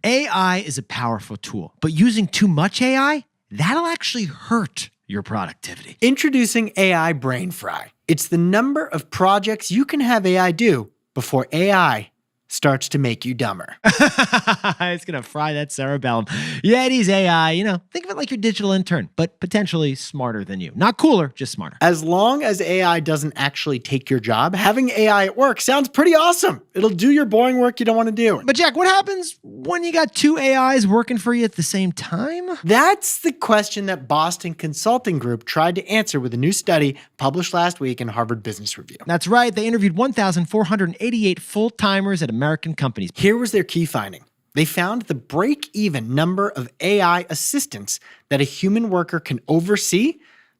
AI is a powerful tool, but using too much AI, that'll actually hurt your productivity. Introducing AI Brain Fry. It's the number of projects you can have AI do before AI starts to make you dumber. It's going to fry that cerebellum. Yeti's AI, think of it like your digital intern, but potentially smarter than you. Not cooler, just smarter. As long as AI doesn't actually take your job, having AI at work sounds pretty awesome. It'll do your boring work you don't want to do. But Jack, what happens when you got two AIs working for you at the same time? That's the question that Boston Consulting Group tried to answer with a new study published last week in Harvard Business Review. That's right. They interviewed 1,488 full-timers at American companies. Here was their key finding. They found the break-even number of AI assistants that a human worker can oversee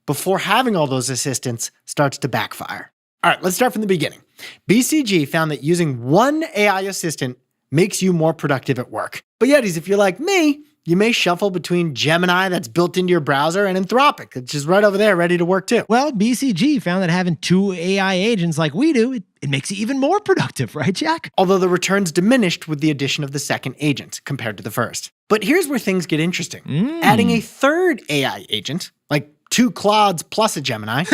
before having all those assistants starts to backfire. All right, let's start from the beginning. BCG found that using one AI assistant makes you more productive at work. But Yetis, if you're like me, you may shuffle between Gemini that's built into your browser and Anthropic, which is right over there ready to work too. Well, BCG found that having two AI agents like we do, it makes you even more productive, right, Jack? Although the returns diminished with the addition of the second agent compared to the first. But here's where things get interesting. Adding a third AI agent, like two Claudes plus a Gemini,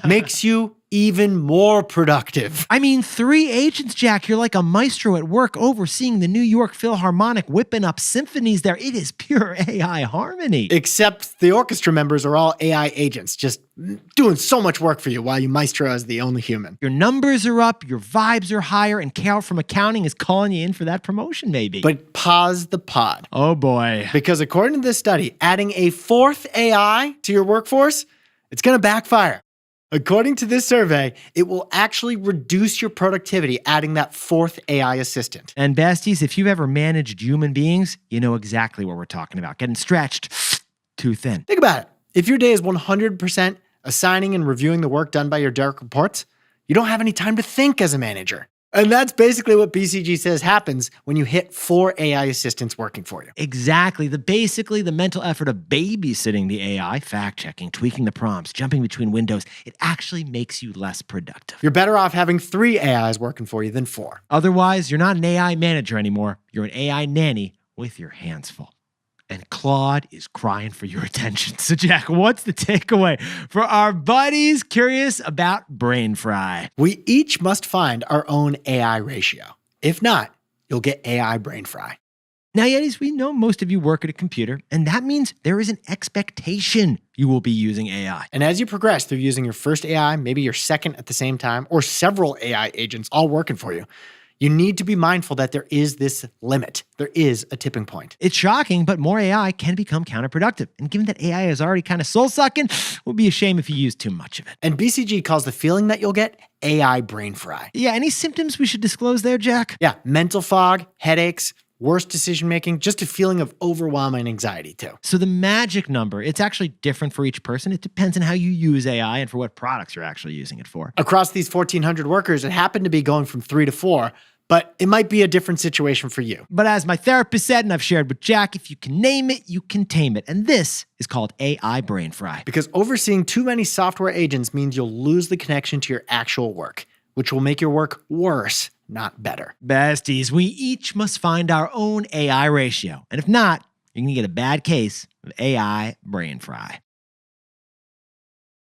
makes you even more productive. I mean, 3 agents, Jack. You're like a maestro at work overseeing the New York Philharmonic, whipping up symphonies there. It is pure AI harmony. Except the orchestra members are all AI agents, just doing so much work for you while you maestro as the only human. Your numbers are up, your vibes are higher, and Carol from accounting is calling you in for that promotion, maybe. But pause the pod. Oh boy. Because according to this study, adding a fourth AI to your workforce, it's going to backfire. According to this survey, it will actually reduce your productivity adding that fourth AI assistant. And besties, if you've ever managed human beings, you know exactly what we're talking about. Getting stretched too thin. Think about it. If your day is 100% assigning and reviewing the work done by your direct reports, you don't have any time to think as a manager. And that's basically what BCG says happens when you hit 4 AI assistants working for you. Exactly. The mental effort of babysitting the AI, fact-checking, tweaking the prompts, jumping between windows, it actually makes you less productive. You're better off having 3 AIs working for you than 4. Otherwise, you're not an AI manager anymore. You're an AI nanny with your hands full. And Claude is crying for your attention. So Jack, what's the takeaway for our buddies curious about Brain Fry? We each must find our own AI ratio. If not, you'll get AI Brain Fry. Now, Yetis, we know most of you work at a computer, and that means there is an expectation you will be using AI. And as you progress through using your first AI, maybe your second at the same time, or several AI agents all working for you, you need to be mindful that there is this limit. There is a tipping point. It's shocking, but more AI can become counterproductive. And given that AI is already kind of soul-sucking, it would be a shame if you use too much of it. And BCG calls the feeling that you'll get AI Brain Fry. Yeah, any symptoms we should disclose there, Jack? Yeah, mental fog, headaches, worse decision-making, just a feeling of overwhelming anxiety too. So the magic number, it's actually different for each person. It depends on how you use AI and for what products you're actually using it for. Across these 1,400 workers, it happened to be going from 3 to 4, but it might be a different situation for you. But as my therapist said, and I've shared with Jack, if you can name it, you can tame it. And this is called AI Brain Fry. Because overseeing too many software agents means you'll lose the connection to your actual work, which will make your work worse, not better. Besties, we each must find our own AI ratio. And if not, you're going to get a bad case of AI Brain Fry.